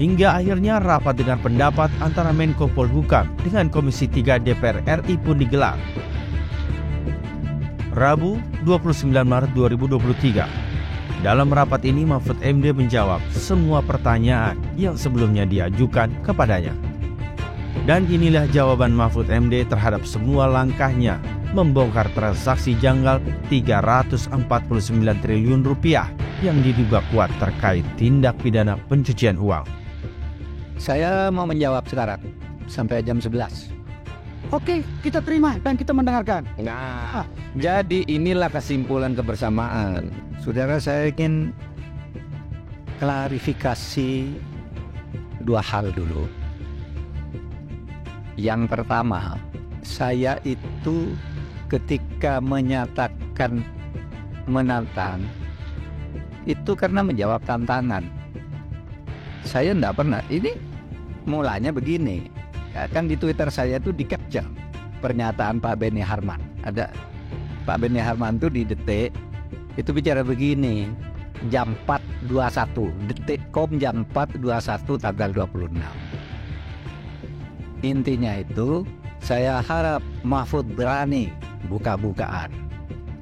Hingga akhirnya rapat dengan pendapat antara Menko Polhukam dengan Komisi 3 DPR RI pun digelar. Rabu 29 Maret 2023. Dalam rapat ini Mahfud MD menjawab semua pertanyaan yang sebelumnya diajukan kepadanya. Dan inilah jawaban Mahfud MD terhadap semua langkahnya membongkar transaksi janggal 349 triliun rupiah yang diduga kuat terkait tindak pidana pencucian uang. Saya mau menjawab sekarang sampai jam 11. Oke, kita terima dan kita mendengarkan. Nah, jadi inilah kesimpulan kebersamaan. Saudara, saya ingin klarifikasi dua hal dulu. Yang pertama, saya itu ketika menyatakan menantang, itu karena menjawab tantangan. Saya enggak pernah, ini mulanya begini. Ya, kan di Twitter saya itu di-capture pernyataan Pak Beni Harman. Ada Pak Beni Harman itu di Detik itu bicara begini, jam 4.21, Detik.com jam 4.21 tanggal 26. Intinya itu saya harap Mahfud berani buka-bukaan,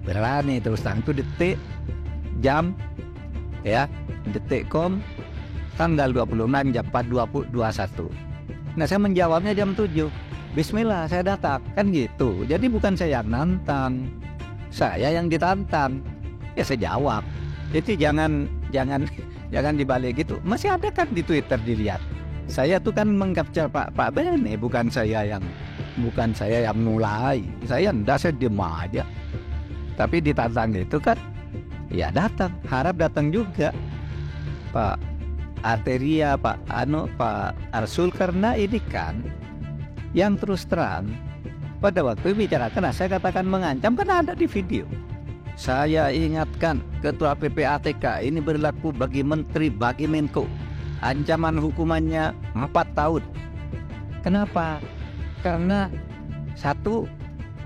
berani terus terang. Itu Detik jam ya, Detik.com tanggal 26 jam 4.21. Nah, saya menjawabnya jam 7. Bismillah, saya datang. Kan gitu. Jadi bukan saya yang nantang, saya yang ditantang. Ya saya jawab. Jadi jangan dibalik gitu. Masih ada kan di Twitter dilihat. Saya tuh kan mengcapture Pak Beni, bukan saya yang mulai. Saya enggak, saya diem aja. Tapi ditantang itu kan ya datang, harap datang juga Pak Arteria, Pak Arsul, karena ini kan yang terus terang pada waktu bicarakan, saya katakan mengancam, kan ada di video. Saya ingatkan Ketua PPATK ini berlaku bagi Menteri, bagi Menko. Ancaman hukumannya 4 tahun. Kenapa? Karena satu,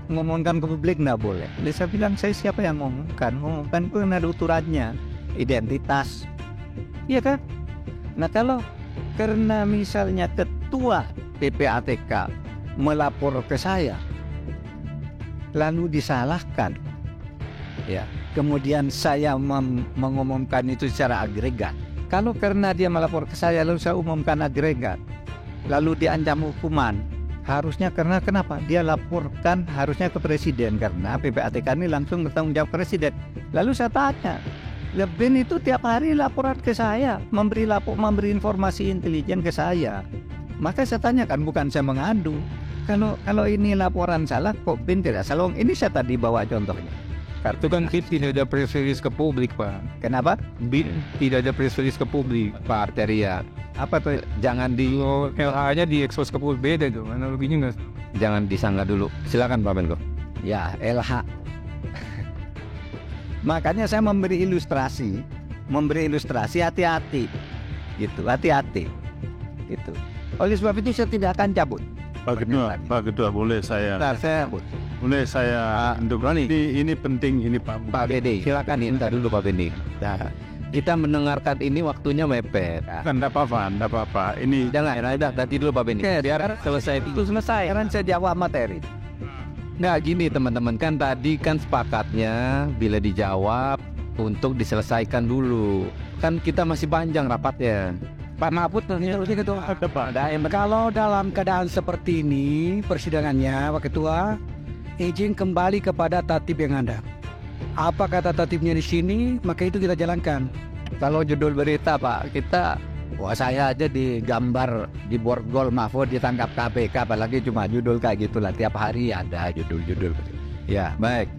ngomongkan ke publik nggak boleh. Jadi saya bilang, saya siapa yang ngomongkan itu kan ada ukurannya, identitas, iya kan? Nah, kalau karena misalnya Ketua PPATK melapor ke saya lalu disalahkan, ya, kemudian saya mengumumkan itu secara agregat. Kalau karena dia melapor ke saya lalu saya umumkan agregat, lalu diancam hukuman, harusnya karena kenapa? Dia laporkan harusnya ke Presiden, karena PPATK ini langsung bertanggung jawab Presiden. Lalu saya tanya, Ben itu tiap hari laporan ke saya, memberi informasi intelijen ke saya. Maka saya tanyakan, bukan saya mengadu. Kalau ini laporan salah, kok Ben tidak salah? Ini saya tadi bawa contohnya. Itu kan tidak ada press release ke publik, Pak. Kenapa? Tidak ada press release ke publik, Pak Arteria. Apa tuh? Jangan di LH-nya diekspos ke publik, beda itu. Analoginya nggak? Jangan disangka dulu. Silakan Pak Menko. Ya, LH. Makanya saya memberi ilustrasi hati-hati, gitu, hati-hati, gitu. Oleh sebab itu saya tidak akan cabut. Pak Ketua, boleh saya untuk ini penting ini Pak Beni. Silakan minta dulu Pak Beni. Nah, kita mendengarkan ini waktunya mepet. Enggak apa-apa. Ini jangan, nanti dulu Pak Beni. Biar selesai itu selesai. Karena saya jawab materi. Nah gini teman-teman, kan tadi kan sepakatnya bila dijawab untuk diselesaikan dulu. Kan kita masih panjang rapatnya. Pak Mahfud, kalau dalam keadaan seperti ini persidangannya, Pak Ketua, izin kembali kepada tatib yang ada. Apa kata tatibnya di sini, maka itu kita jalankan. Kalau judul berita Pak, saya aja digambar di borgol Mahfud ditangkap KPK, apalagi cuma judul kayak gitulah, tiap hari ada judul-judul. Ya, baik.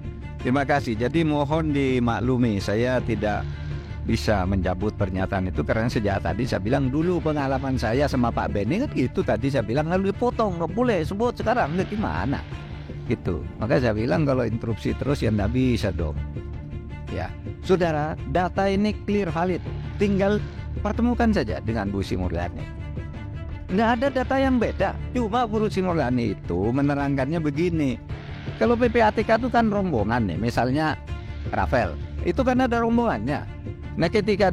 Terima kasih. Jadi mohon dimaklumi, saya tidak bisa mencabut pernyataan itu karena sejak tadi saya bilang dulu pengalaman saya sama Pak Beni kan gitu, tadi saya bilang lalu dipotong, nggak boleh sebut sekarang, nggak gimana gitu. Maka saya bilang kalau interupsi terus ya nggak bisa dong. Ya, saudara, data ini clear valid, tinggal pertemukan saja dengan Bu Sri Mulyani. Nggak ada data yang beda, cuma Bu Sri Mulyani itu menerangkannya begini. Kalau PPATK itu kan rombongan nih, misalnya Rafael, itu kan ada rombongannya. Nah ketika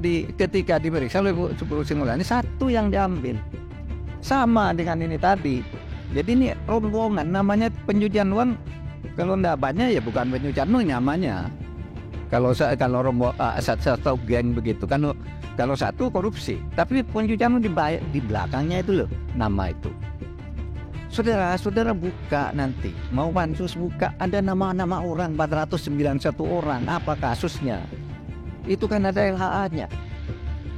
diperiksa oleh Bu Sri Mulyani, satu yang diambil sama dengan ini tadi. Jadi ini rombongan, namanya pencucian uang. Kalau enggak banyak ya bukan pencucian uang namanya. Kalau satu geng begitu kan, kalau satu korupsi, tapi pencucian uang di belakangnya itu loh nama itu. Saudara buka nanti, mau pansus buka, ada nama-nama orang 491 orang, apa kasusnya? Itu kan ada LHA-nya,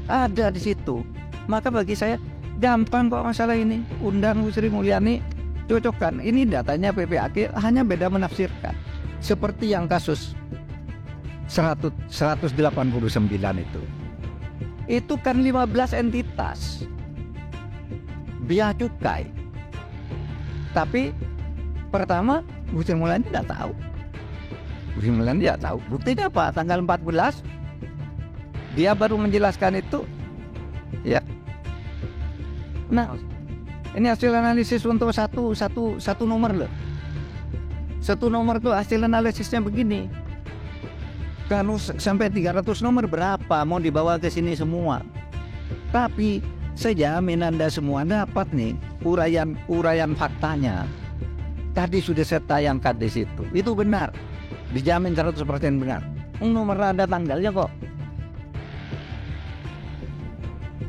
ada di situ. Maka bagi saya gampang kok masalah ini. Undang Bu Sri Mulyani, cocokkan. Ini datanya PPAT, hanya beda menafsirkan. Seperti yang kasus 189 itu kan 15 entitas bea cukai. Tapi pertama Bu Sri Mulyani tidak tahu. Bu Sri Mulyani tidak tahu. Buktinya apa? Tanggal 14 dia baru menjelaskan itu. Ya. Nah, ini hasil analisis untuk satu nomor loh. Satu nomor tuh hasil analisisnya begini. Kalau sampai 300 nomor berapa mau dibawa ke sini semua? Tapi saya jamin Anda semua dapat nih uraian faktanya. Tadi sudah saya tayangkan di situ. Itu benar. Dijamin 100% benar. Nomor ada tanggalnya kok.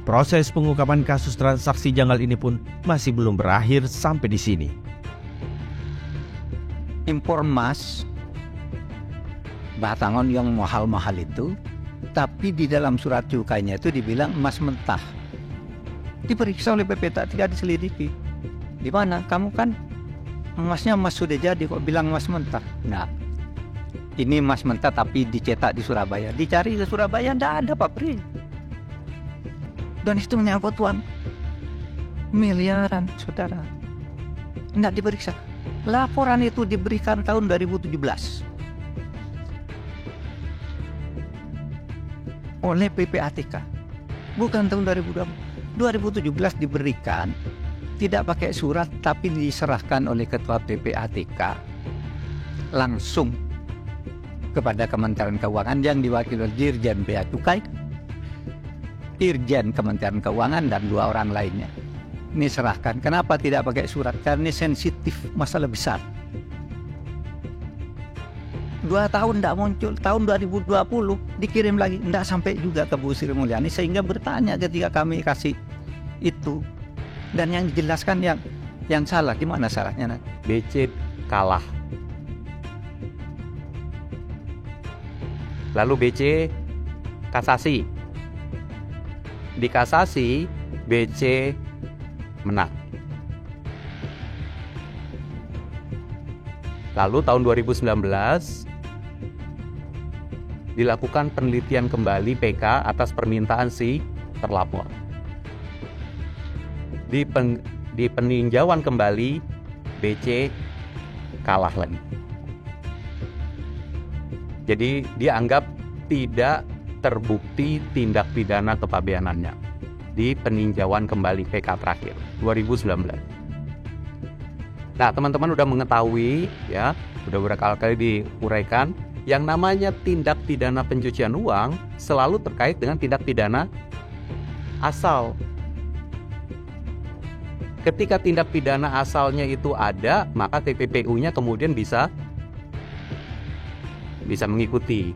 Proses pengungkapan kasus transaksi janggal ini pun masih belum berakhir sampai di sini. Impor emas batangan yang mahal-mahal itu, tapi di dalam surat cukainya itu dibilang emas mentah. Diperiksa oleh PPT, tidak diselidiki. Di mana? Kamu kan emasnya emas sudah jadi, kok bilang emas mentah? Nah, ini emas mentah tapi dicetak di Surabaya. Dicari ke Surabaya, tidak ada Pak Pri. Dan itu menyangkut uang miliaran, saudara. Tidak diperiksa. Laporan itu diberikan tahun 2017 oleh PPATK, bukan tahun 2020. 2017 diberikan, tidak pakai surat, tapi diserahkan oleh Ketua PPATK langsung kepada Kementerian Keuangan yang diwakili oleh Dirjen Bea Cukai, Dirjen Kementerian Keuangan, dan 2 orang lainnya. Ini serahkan. Kenapa tidak pakai surat? Karena ini sensitif, masalah besar. 2 tahun tidak muncul. Tahun 2020 dikirim lagi, tidak sampai juga ke Bu Sri Mulyani, sehingga bertanya ketika kami kasih itu. Dan yang dijelaskan yang salah, gimana salahnya? BC kalah. Lalu BC kasasi. Di kasasi BC menang. Lalu tahun 2019 dilakukan penelitian kembali PK atas permintaan si terlapor. Di peninjauan kembali BC kalah lagi. Jadi dianggap tidak terbukti tindak pidana kepabeanannya di peninjauan kembali PK terakhir 2019. Nah, teman-teman udah mengetahui ya, udah berkali-kali diuraikan yang namanya tindak pidana pencucian uang selalu terkait dengan tindak pidana asal. Ketika tindak pidana asalnya itu ada, maka TPPU-nya kemudian bisa mengikuti.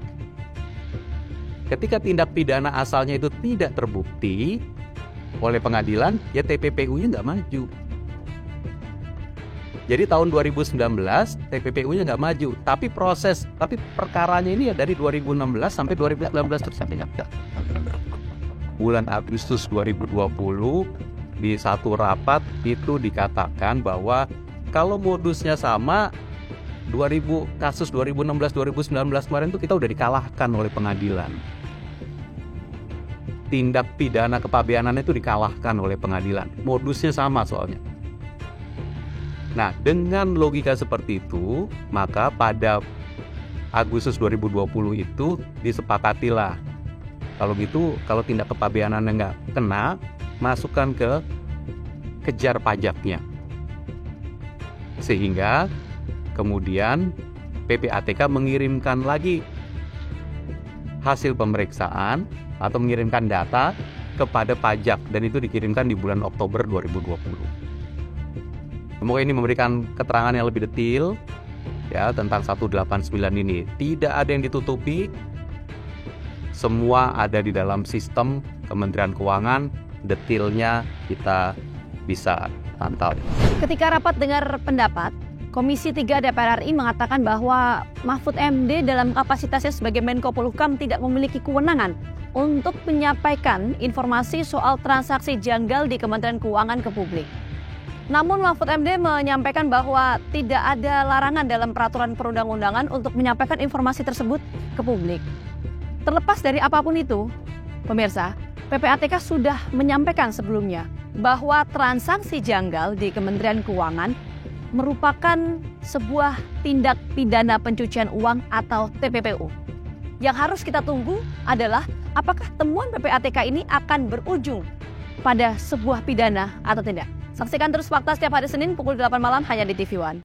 Ketika tindak pidana asalnya itu tidak terbukti oleh pengadilan, ya TPPU-nya nggak maju. Jadi tahun 2019 TPPU-nya nggak maju, tapi perkaranya ini ya dari 2016 sampai 2019 terus sampai bulan Agustus 2020 di satu rapat itu dikatakan bahwa kalau modusnya sama, kasus 2016-2019 kemarin itu kita udah dikalahkan oleh pengadilan. Tindak pidana kepabeanan itu dikalahkan oleh pengadilan. Modusnya sama soalnya. Nah, dengan logika seperti itu, maka pada Agustus 2020 itu disepakatilah. Kalau gitu, kalau tindak kepabeanannya nggak kena, masukkan ke kejar pajaknya. Sehingga kemudian PPATK mengirimkan lagi hasil pemeriksaan atau mengirimkan data kepada pajak, dan itu dikirimkan di bulan Oktober 2020. Semoga ini memberikan keterangan yang lebih detail ya tentang 189 ini. Tidak ada yang ditutupi, semua ada di dalam sistem Kementerian Keuangan, detailnya kita bisa pantau. Ketika rapat dengar pendapat, Komisi 3 DPR RI mengatakan bahwa Mahfud MD dalam kapasitasnya sebagai Menko Polhukam tidak memiliki kewenangan untuk menyampaikan informasi soal transaksi janggal di Kementerian Keuangan ke publik. Namun Mahfud MD menyampaikan bahwa tidak ada larangan dalam peraturan perundang-undangan untuk menyampaikan informasi tersebut ke publik. Terlepas dari apapun itu, pemirsa, PPATK sudah menyampaikan sebelumnya bahwa transaksi janggal di Kementerian Keuangan merupakan sebuah tindak pidana pencucian uang atau TPPU. Yang harus kita tunggu adalah apakah temuan PPATK ini akan berujung pada sebuah pidana atau tidak. Saksikan terus Fakta setiap hari Senin pukul 8 malam hanya di TV One.